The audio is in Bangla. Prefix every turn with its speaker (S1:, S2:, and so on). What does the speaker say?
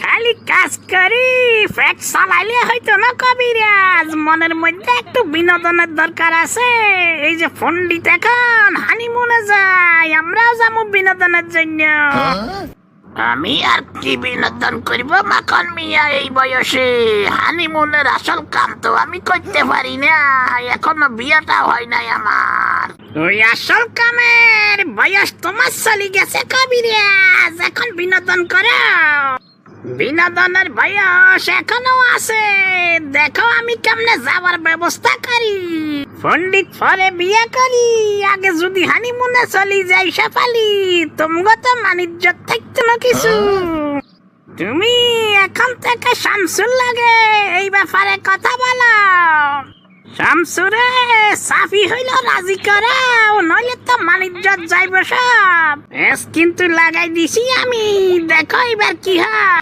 S1: খালি কাজ করি পেট চালাইলে হয়তো না কবিরাজ, মনের মধ্যে একটু বিনোদনের দরকার আছে। এই যে পণ্ডিত এখন হানিমুনে যায়, আমরাও যাবো বিনোদনের জন্য। আমি আর কি বিনোদন করব মাখন মিয়া এই বয়সে? হানিমুনের আসল কাম তো আমি করতে পারি না, এখনো বিয়েটা হয় নাই আমার। ওই আসল কামের বয়স তোমার চলে গেছে কবিরাজ, এখন বিনোদন করো। বিনোদনের বয়স এখনো আছে, দেখো আমি কেমনে যাওয়ার ব্যবস্থা করি। পণ্ডিত পরে বিয়ে করি, আগে যদি হানিমুনে চলি যাই শেফালি, তোমগো তো মানিজ্জত থাকতো না কিছু। তুমি এখন থেকে শামসুর লাগে এই ব্যাপারে কথা বলো। শামসুরে সাফি হইল রাজি করাও, নইলে তো মানিজ্জত যাইব সব। কিন্তু লাগাই দিছি আমি, দেখো এবার কি হয়।